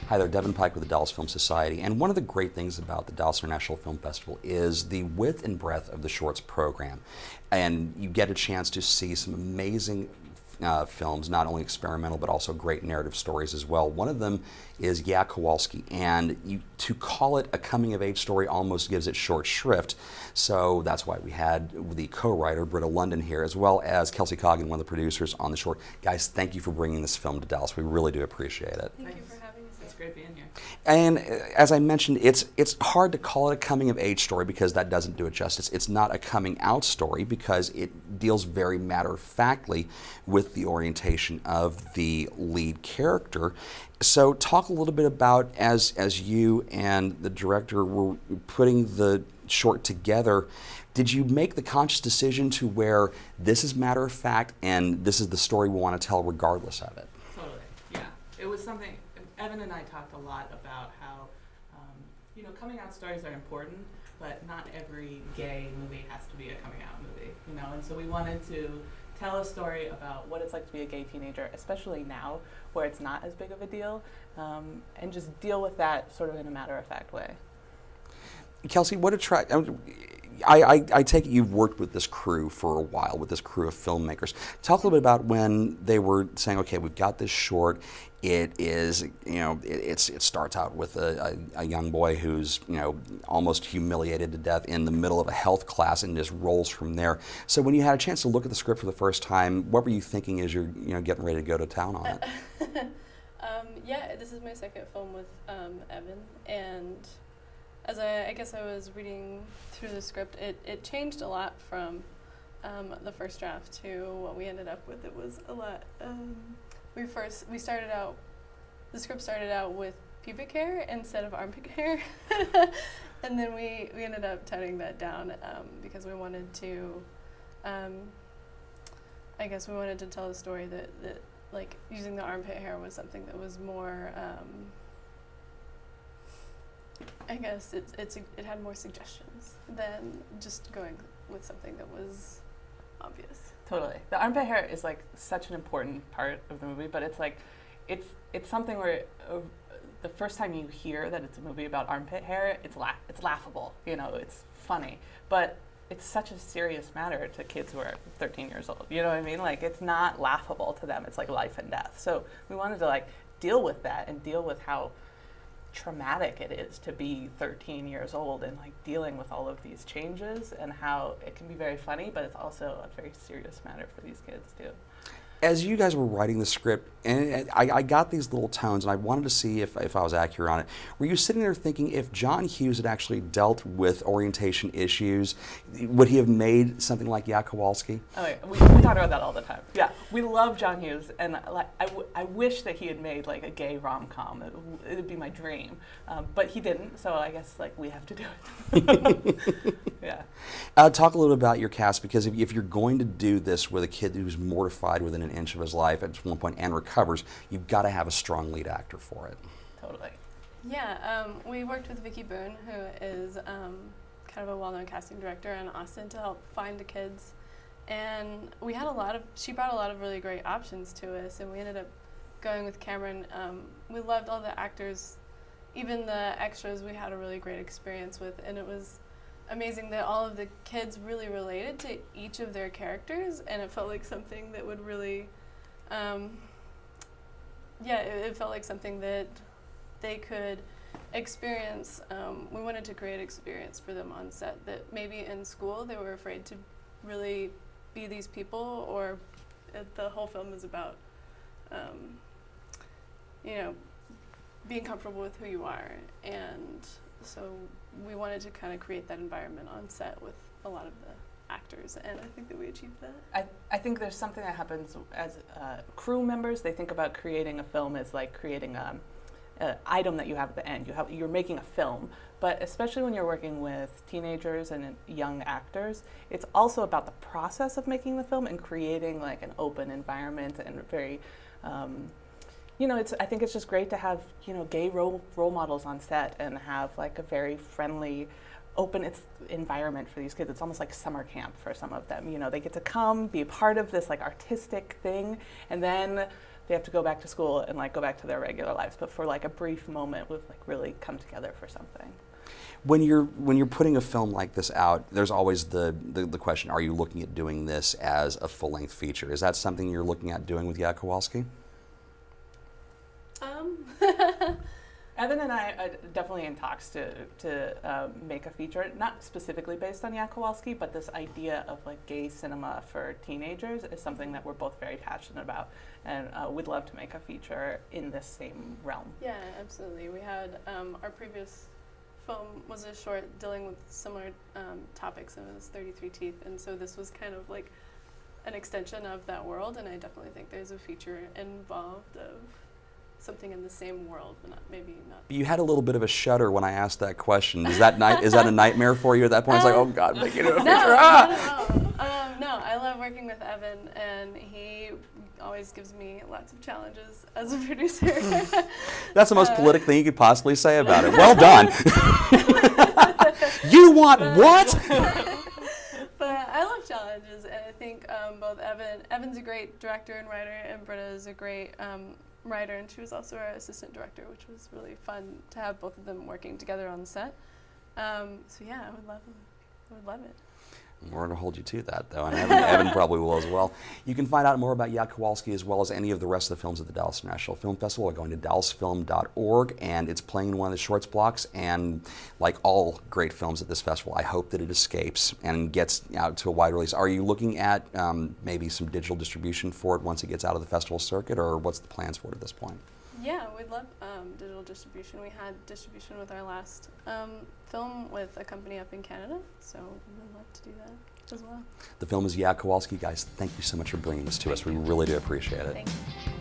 Hi there, Devin Pike with the Dallas Film Society. And one of the great things about the Dallas International Film Festival is the width and breadth of the shorts program. And you get a chance to see some amazing films, not only experimental but also great narrative stories as well. One of them is Kowalski, and to call it a coming-of-age story almost gives it short shrift. So that's why we had the co-writer Britta Lundin here, as well as Kelsey Coggin, one of the producers on the short. Guys, thank you for bringing this film to Dallas. We really do appreciate it. Thank you for having us. It's great being here. And as I mentioned, it's hard to call it a coming-of-age story because that doesn't do it justice. It's not a coming-out story because it deals very matter-of-factly with the orientation of the lead character. So talk a little bit about, as you and the director were putting the short together, did you make the conscious decision to where this is matter-of-fact and this is the story we want to tell regardless of it? Totally, yeah. It was something, Evan and I talked a lot about how, coming out stories are important, but not every gay movie has to be a coming out movie, and so we wanted to tell a story about what it's like to be a gay teenager, especially now where it's not as big of a deal, and just deal with that sort of in a matter-of-fact way. Kelsey, what I take it you've worked with this crew for a while, with this crew of filmmakers. Talk a little bit about when they were saying, okay, we've got this short. It is, it starts out with a young boy who's, almost humiliated to death in the middle of a health class and just rolls from there. So when you had a chance to look at the script for the first time, what were you thinking as you're, getting ready to go to town on it? Yeah, this is my second film with Evan, and as I guess I was reading through the script, it changed a lot from the first draft to what we ended up with. It was a lot. The script started out with pubic hair instead of armpit hair, and then we ended up toning that down because we wanted to, I guess we wanted to tell a story that like using the armpit hair was something that was more. I guess it had more suggestions than just going with something that was obvious. Totally. The armpit hair is like such an important part of the movie, but it's like, it's something where the first time you hear that it's a movie about armpit hair, it's laughable, it's funny, but it's such a serious matter to kids who are 13 years old, you know what I mean? Like, it's not laughable to them, it's like life and death. So we wanted to like deal with that and deal with how traumatic it is to be 13 years old and like dealing with all of these changes, and how it can be very funny, but it's also a very serious matter for these kids too. As you guys were writing the script, and I got these little tones, and I wanted to see if I was accurate on it. Were you sitting there thinking if John Hughes had actually dealt with orientation issues, would he have made something like Kowalski? Oh, yeah. We talk about that all the time. Yeah, we love John Hughes, and like I wish that he had made like a gay rom-com. It would be my dream, but he didn't. So I guess like we have to do it. Yeah. Talk a little bit about your cast, because if you're going to do this with a kid who's mortified within an inch of his life at one point and recovers, you've got to have a strong lead actor for it. Totally. Yeah, we worked with Vicki Boone, who is kind of a well-known casting director in Austin, to help find the kids, and she brought a lot of really great options to us, and we ended up going with Cameron. We loved all the actors, even the extras we had a really great experience with, and it was amazing that all of the kids really related to each of their characters, and it felt like something that would really, it felt like something that they could experience. We wanted to create an experience for them on set that maybe in school they were afraid to really be these people, or the whole film is about, being comfortable with who you are, and so we wanted to kind of create that environment on set with a lot of the actors, and I think that we achieved that. I think there's something that happens as crew members. They think about creating a film as like creating an item that you have at the end. You're making a film, but especially when you're working with teenagers and young actors, it's also about the process of making the film and creating like an open environment and very I think it's just great to have, gay role models on set and have like a very friendly, open environment for these kids. It's almost like summer camp for some of them. They get to come, be a part of this like artistic thing, and then they have to go back to school and like go back to their regular lives, but for like a brief moment we've like really come together for something. When you're putting a film like this out, there's always the question, are you looking at doing this as a full-length feature? Is that something you're looking at doing with Kowalski? Evan and I are definitely in talks to make a feature, not specifically based on Kowalski, but this idea of like gay cinema for teenagers is something that we're both very passionate about, and we'd love to make a feature in this same realm. Yeah, absolutely. We had our previous film was a short dealing with similar topics, and it was 33 Teeth, and so this was kind of like an extension of that world, and I definitely think there's a feature involved of something in the same world, but maybe not. You had a little bit of a shudder when I asked that question. Is that is that a nightmare for you at that point? It's like, oh God, make it a feature. No, I love working with Evan, and he always gives me lots of challenges as a producer. That's the most politic thing you could possibly say about it. Well done. You want what? But I love challenges, and I think both Evan's a great director and writer, and Britta is a great writer, and she was also our assistant director, which was really fun to have both of them working together on the set. So yeah, I would love it. We're going to hold you to that, though, and Evan probably will as well. You can find out more about Kowalski as well as any of the rest of the films at the Dallas International Film Festival by going to dallasfilm.org, and it's playing in one of the shorts blocks. And like all great films at this festival, I hope that it escapes and gets out to a wide release. Are you looking at maybe some digital distribution for it once it gets out of the festival circuit, or what's the plans for it at this point? Yeah, we'd love digital distribution. We had distribution with our last film with a company up in Canada, so we'd love to do that as well. The film is Kowalski. Guys, thank you so much for bringing this to us. We really do appreciate it. Thank you.